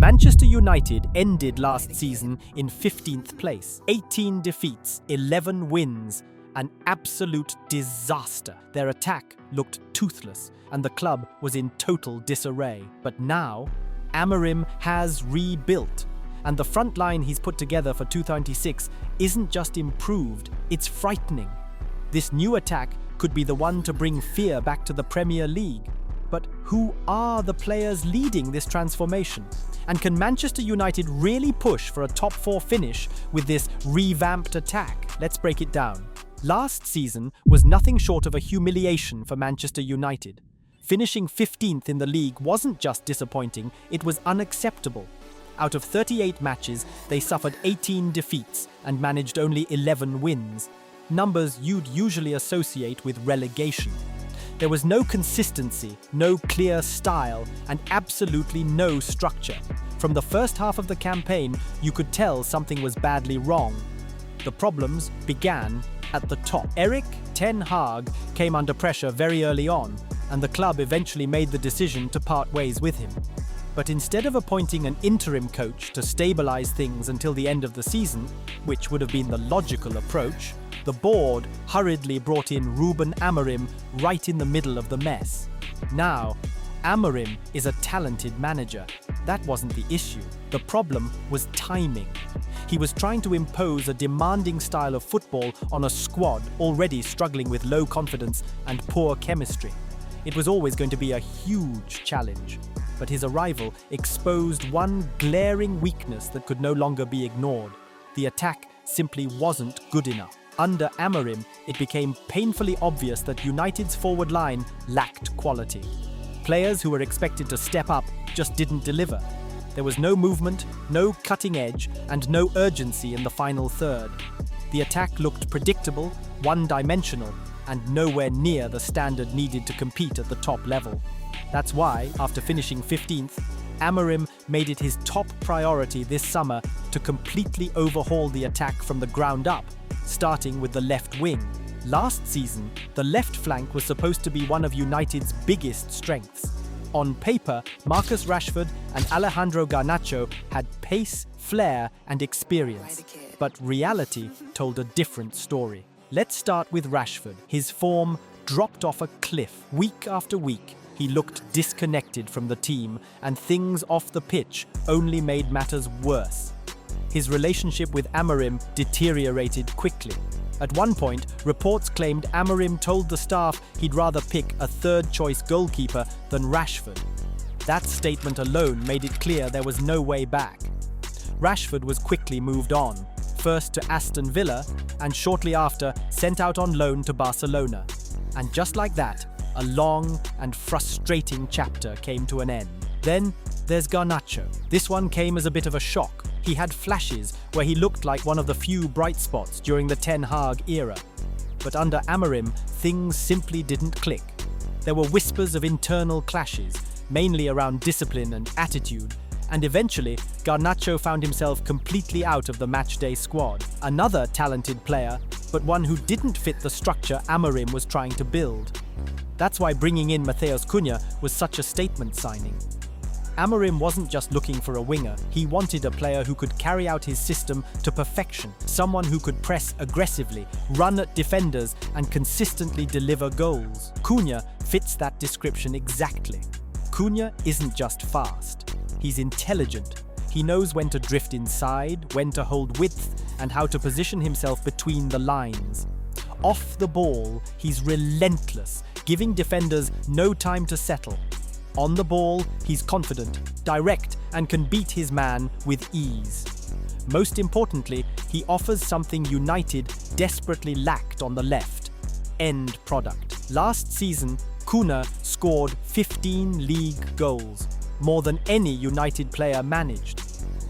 Manchester United ended last season in 15th place. 18 defeats, 11 wins, an absolute disaster. Their attack looked toothless, and the club was in total disarray. But now, Amorim has rebuilt, and the front line he's put together for 2026 isn't just improved, it's frightening. This new attack could be the one to bring fear back to the Premier League. But who are the players leading this transformation? And can Manchester United really push for a top 4 finish with this revamped attack? Let's break it down. Last season was nothing short of a humiliation for Manchester United. Finishing 15th in the league wasn't just disappointing, it was unacceptable. Out of 38 matches, they suffered 18 defeats and managed only 11 wins. Numbers you'd usually associate with relegation. There was no consistency, no clear style, and absolutely no structure. From the first half of the campaign, you could tell something was badly wrong. The problems began at the top. Erik ten Hag came under pressure very early on, and the club eventually made the decision to part ways with him. But instead of appointing an interim coach to stabilize things until the end of the season, which would have been the logical approach, the board hurriedly brought in Ruben Amorim right in the middle of the mess. Now, Amorim is a talented manager. That wasn't the issue. The problem was timing. He was trying to impose a demanding style of football on a squad already struggling with low confidence and poor chemistry. It was always going to be a huge challenge. But his arrival exposed one glaring weakness that could no longer be ignored. The attack simply wasn't good enough. Under Amorim, it became painfully obvious that United's forward line lacked quality. Players who were expected to step up just didn't deliver. There was no movement, no cutting edge, and no urgency in the final third. The attack looked predictable, one-dimensional, and nowhere near the standard needed to compete at the top level. That's why, after finishing 15th, Amorim made it his top priority this summer to completely overhaul the attack from the ground up, starting with the left wing. Last season, the left flank was supposed to be one of United's biggest strengths. On paper, Marcus Rashford and Alejandro Garnacho had pace, flair, and experience. But reality told a different story. Let's start with Rashford. His form dropped off a cliff week after week. He looked disconnected from the team, and things off the pitch only made matters worse. His relationship with Amorim deteriorated quickly. At one point, reports claimed Amorim told the staff he'd rather pick a third-choice goalkeeper than Rashford. That statement alone made it clear there was no way back. Rashford was quickly moved on, first to Aston Villa, and shortly after sent out on loan to Barcelona. And just like that, a long and frustrating chapter came to an end. Then there's Garnacho. This one came as a bit of a shock. He had flashes where he looked like one of the few bright spots during the Ten Hag era. But under Amorim, things simply didn't click. There were whispers of internal clashes, mainly around discipline and attitude, and eventually, Garnacho found himself completely out of the matchday squad. Another talented player, but one who didn't fit the structure Amorim was trying to build. That's why bringing in Matheus Cunha was such a statement signing. Amorim wasn't just looking for a winger, he wanted a player who could carry out his system to perfection, someone who could press aggressively, run at defenders, and consistently deliver goals. Cunha fits that description exactly. Cunha isn't just fast, he's intelligent. He knows when to drift inside, when to hold width, and how to position himself between the lines. Off the ball, he's relentless, giving defenders no time to settle. On the ball, he's confident, direct, and can beat his man with ease. Most importantly, he offers something United desperately lacked on the left: end product. Last season, Cunha scored 15 league goals, more than any United player managed.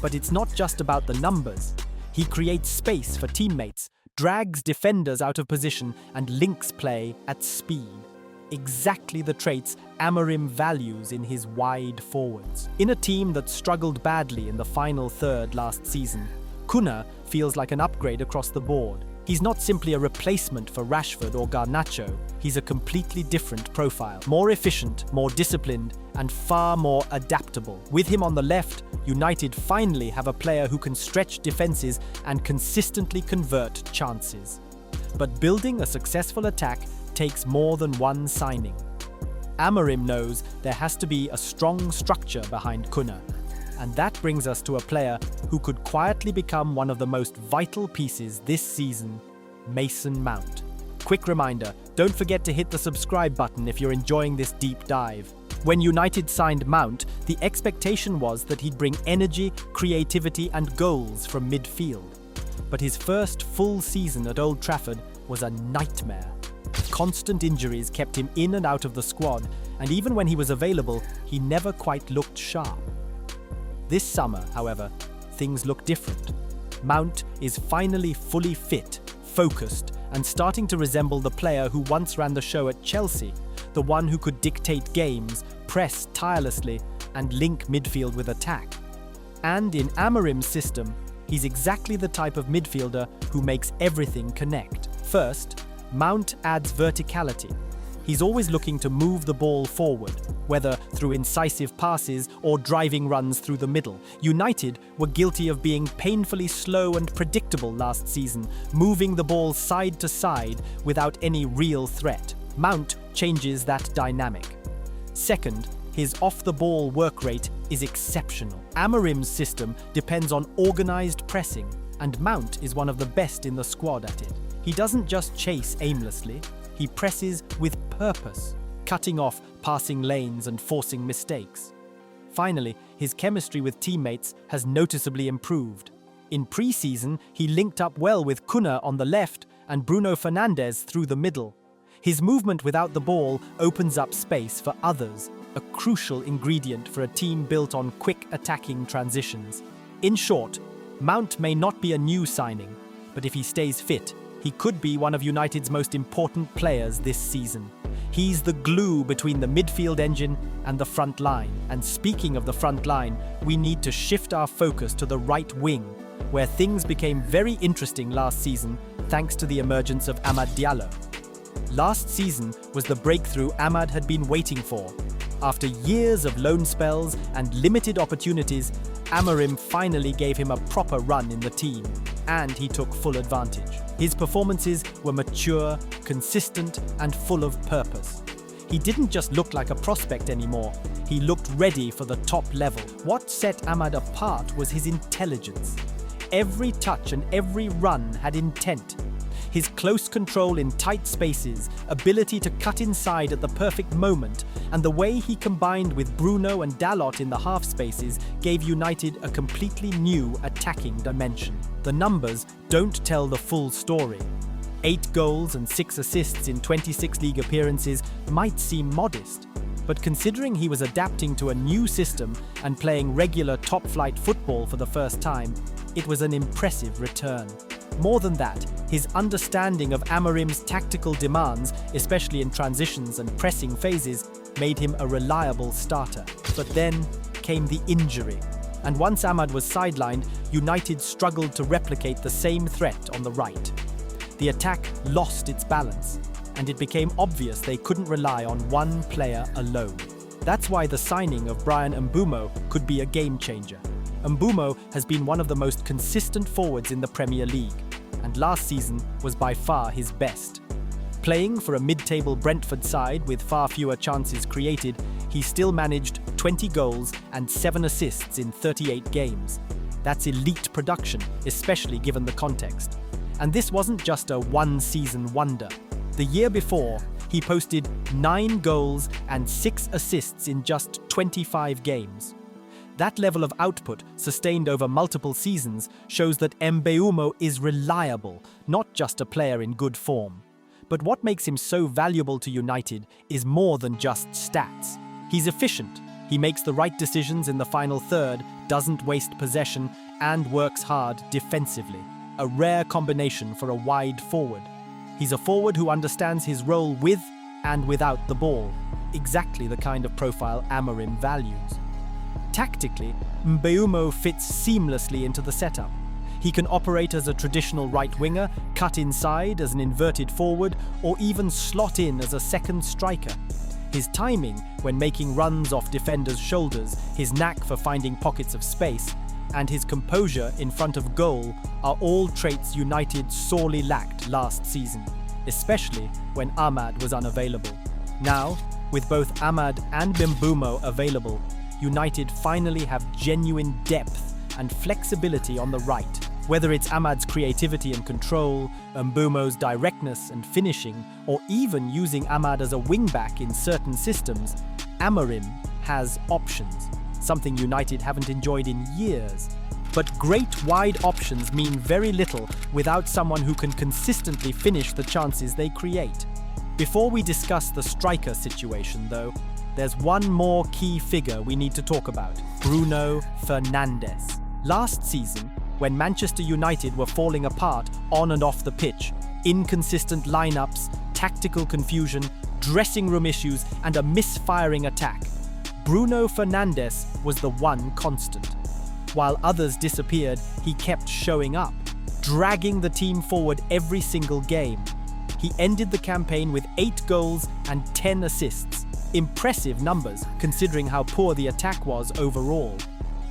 But it's not just about the numbers. He creates space for teammates, drags defenders out of position, and links play at speed. Exactly the traits Amorim values in his wide forwards. In a team that struggled badly in the final third last season, Cunha feels like an upgrade across the board. He's not simply a replacement for Rashford or Garnacho, he's a completely different profile. More efficient, more disciplined, and far more adaptable. With him on the left, United finally have a player who can stretch defenses and consistently convert chances. But building a successful attack takes more than one signing. Amorim knows there has to be a strong structure behind Kuna, and that brings us to a player who could quietly become one of the most vital pieces this season, Mason Mount. Quick reminder, don't forget to hit the subscribe button if you're enjoying this deep dive. When United signed Mount, the expectation was that he'd bring energy, creativity and goals from midfield. But his first full season at Old Trafford was a nightmare. Constant injuries kept him in and out of the squad, and even when he was available, he never quite looked sharp. This summer, however, things look different. Mount is finally fully fit, focused, and starting to resemble the player who once ran the show at Chelsea, the one who could dictate games, press tirelessly, and link midfield with attack. And in Amorim's system, he's exactly the type of midfielder who makes everything connect. First, Mount adds verticality. He's always looking to move the ball forward, whether through incisive passes or driving runs through the middle. United were guilty of being painfully slow and predictable last season, moving the ball side to side without any real threat. Mount changes that dynamic. Second, his off-the-ball work rate is exceptional. Amorim's system depends on organized pressing, and Mount is one of the best in the squad at it. He doesn't just chase aimlessly, he presses with purpose, cutting off passing lanes and forcing mistakes. Finally, his chemistry with teammates has noticeably improved. In pre-season, he linked up well with Kuna on the left and Bruno Fernandes through the middle. His movement without the ball opens up space for others, a crucial ingredient for a team built on quick attacking transitions. In short, Mount may not be a new signing, but if he stays fit, he could be one of United's most important players this season. He's the glue between the midfield engine and the front line. And speaking of the front line, we need to shift our focus to the right wing, where things became very interesting last season thanks to the emergence of Amad Diallo. Last season was the breakthrough Amad had been waiting for. After years of loan spells and limited opportunities, Amorim finally gave him a proper run in the team, and he took full advantage. His performances were mature, consistent, and full of purpose. He didn't just look like a prospect anymore, he looked ready for the top level. What set Amad apart was his intelligence. Every touch and every run had intent. His close control in tight spaces, ability to cut inside at the perfect moment, and the way he combined with Bruno and Dalot in the half spaces gave United a completely new attacking dimension. The numbers don't tell the full story. 8 goals and 6 assists in 26 league appearances might seem modest, but considering he was adapting to a new system and playing regular top-flight football for the first time, it was an impressive return. More than that, his understanding of Amorim's tactical demands, especially in transitions and pressing phases, made him a reliable starter. But then came the injury, and once Amad was sidelined, United struggled to replicate the same threat on the right. The attack lost its balance, and it became obvious they couldn't rely on one player alone. That's why the signing of Bryan Mbeumo could be a game changer. Mbeumo has been one of the most consistent forwards in the Premier League, and last season was by far his best. Playing for a mid-table Brentford side with far fewer chances created, he still managed 20 goals and 7 assists in 38 games. That's elite production, especially given the context. And this wasn't just a one-season wonder. The year before, he posted 9 goals and 6 assists in just 25 games. That level of output, sustained over multiple seasons, shows that Mbeumo is reliable, not just a player in good form. But what makes him so valuable to United is more than just stats. He's efficient, he makes the right decisions in the final third, doesn't waste possession, and works hard defensively. A rare combination for a wide forward. He's a forward who understands his role with and without the ball, exactly the kind of profile Amorim values. Tactically, Mbeumo fits seamlessly into the setup. He can operate as a traditional right winger, cut inside as an inverted forward, or even slot in as a second striker. His timing when making runs off defenders' shoulders, his knack for finding pockets of space, and his composure in front of goal are all traits United sorely lacked last season, especially when Ahmad was unavailable. Now, with both Ahmad and Mbeumo available, United finally have genuine depth and flexibility on the right. Whether it's Ahmad's creativity and control, Mbeumo's directness and finishing, or even using Ahmad as a wing-back in certain systems, Amorim has options, something United haven't enjoyed in years. But great wide options mean very little without someone who can consistently finish the chances they create. Before we discuss the striker situation, though, there's one more key figure we need to talk about: Bruno Fernandes. Last season, when Manchester United were falling apart on and off the pitch, inconsistent lineups, tactical confusion, dressing room issues, and a misfiring attack, Bruno Fernandes was the one constant. While others disappeared, he kept showing up, dragging the team forward every single game. He ended the campaign with 8 goals and 10 assists. Impressive numbers, considering how poor the attack was overall.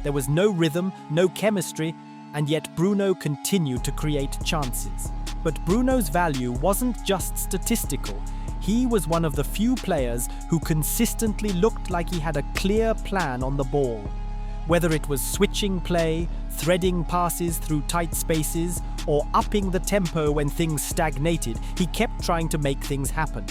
There was no rhythm, no chemistry, and yet Bruno continued to create chances. But Bruno's value wasn't just statistical. He was one of the few players who consistently looked like he had a clear plan on the ball. Whether it was switching play, threading passes through tight spaces, or upping the tempo when things stagnated, he kept trying to make things happen.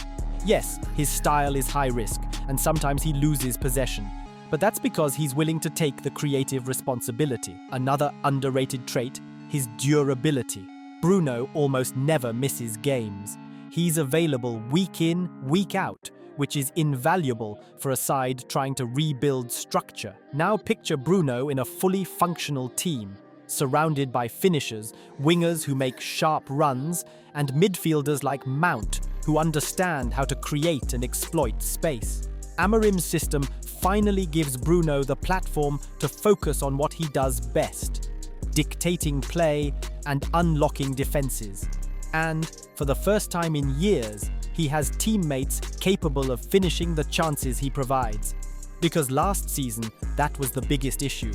Yes, his style is high risk, and sometimes he loses possession. But that's because he's willing to take the creative responsibility. Another underrated trait, his durability. Bruno almost never misses games. He's available week in, week out, which is invaluable for a side trying to rebuild structure. Now picture Bruno in a fully functional team, surrounded by finishers, wingers who make sharp runs, and midfielders like Mount, who understand how to create and exploit space. Amorim's system finally gives Bruno the platform to focus on what he does best: dictating play and unlocking defenses. And, for the first time in years, he has teammates capable of finishing the chances he provides. Because last season, that was the biggest issue: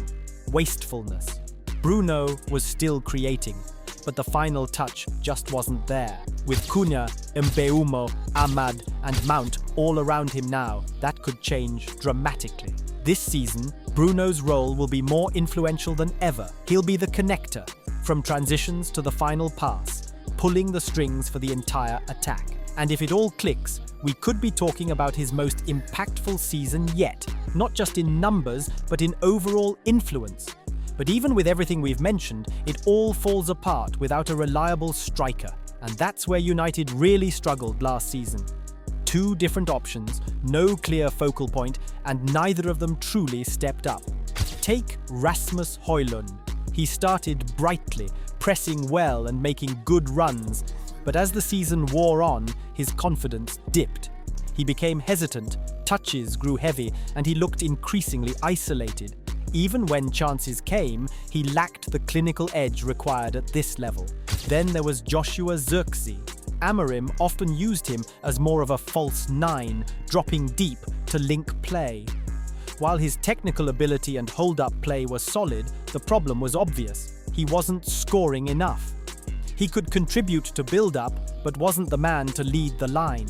wastefulness. Bruno was still creating, but the final touch just wasn't there. With Cunha, Mbeumo, Ahmad, and Mount all around him now, that could change dramatically. This season, Bruno's role will be more influential than ever. He'll be the connector, from transitions to the final pass, pulling the strings for the entire attack. And if it all clicks, we could be talking about his most impactful season yet, not just in numbers, but in overall influence. But even with everything we've mentioned, it all falls apart without a reliable striker. And that's where United really struggled last season. 2 different options, no clear focal point, and neither of them truly stepped up. Take Rasmus Højlund. He started brightly, pressing well and making good runs. But as the season wore on, his confidence dipped. He became hesitant, touches grew heavy, and he looked increasingly isolated. Even when chances came, he lacked the clinical edge required at this level. Then there was Joshua Zirkzee. Amorim often used him as more of a false 9, dropping deep to link play. While his technical ability and hold-up play were solid, the problem was obvious: he wasn't scoring enough. He could contribute to build-up, but wasn't the man to lead the line.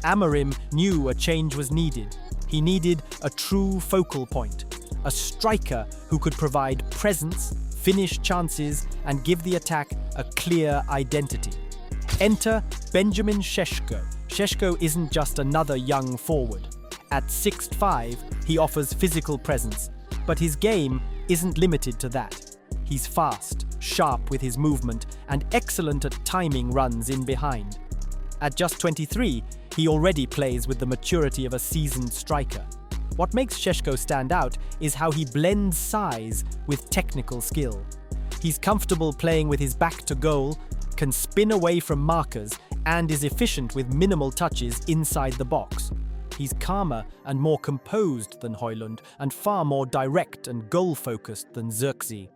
Amorim knew a change was needed. He needed a true focal point, a striker who could provide presence, finish chances, and give the attack a clear identity. Enter Benjamin Sesko. Sesko isn't just another young forward. At 6'5", he offers physical presence, but his game isn't limited to that. He's fast, sharp with his movement, and excellent at timing runs in behind. At just 23, he already plays with the maturity of a seasoned striker. What makes Sesko stand out is how he blends size with technical skill. He's comfortable playing with his back to goal, can spin away from markers, and is efficient with minimal touches inside the box. He's calmer and more composed than Højlund, and far more direct and goal-focused than Zirkzee.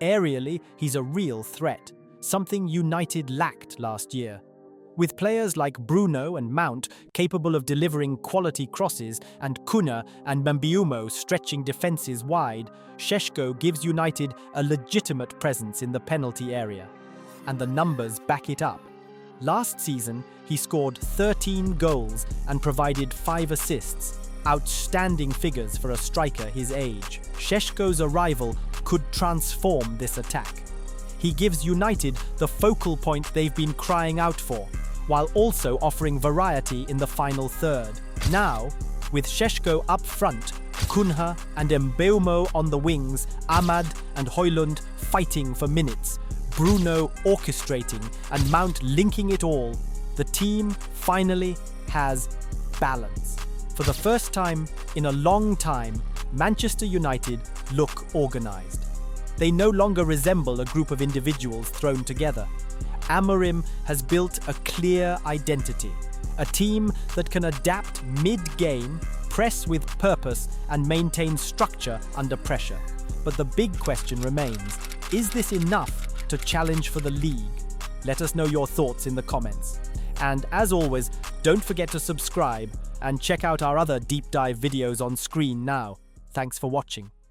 Aerially, he's a real threat, something United lacked last year. With players like Bruno and Mount capable of delivering quality crosses and Kuna and Mbeumo stretching defences wide, Sesko gives United a legitimate presence in the penalty area. And the numbers back it up. Last season, he scored 13 goals and provided 5 assists. Outstanding figures for a striker his age. Sesko's arrival could transform this attack. He gives United the focal point they've been crying out for, while also offering variety in the final third. Now, with Sesko up front, Cunha and Mbeumo on the wings, Ahmad and Højlund fighting for minutes, Bruno orchestrating and Mount linking it all, the team finally has balance. For the first time in a long time, Manchester United look organised. They no longer resemble a group of individuals thrown together. Amorim has built a clear identity, a team that can adapt mid-game, press with purpose, and maintain structure under pressure. But the big question remains, is this enough to challenge for the league? Let us know your thoughts in the comments. And as always, don't forget to subscribe and check out our other deep dive videos on screen now. Thanks for watching.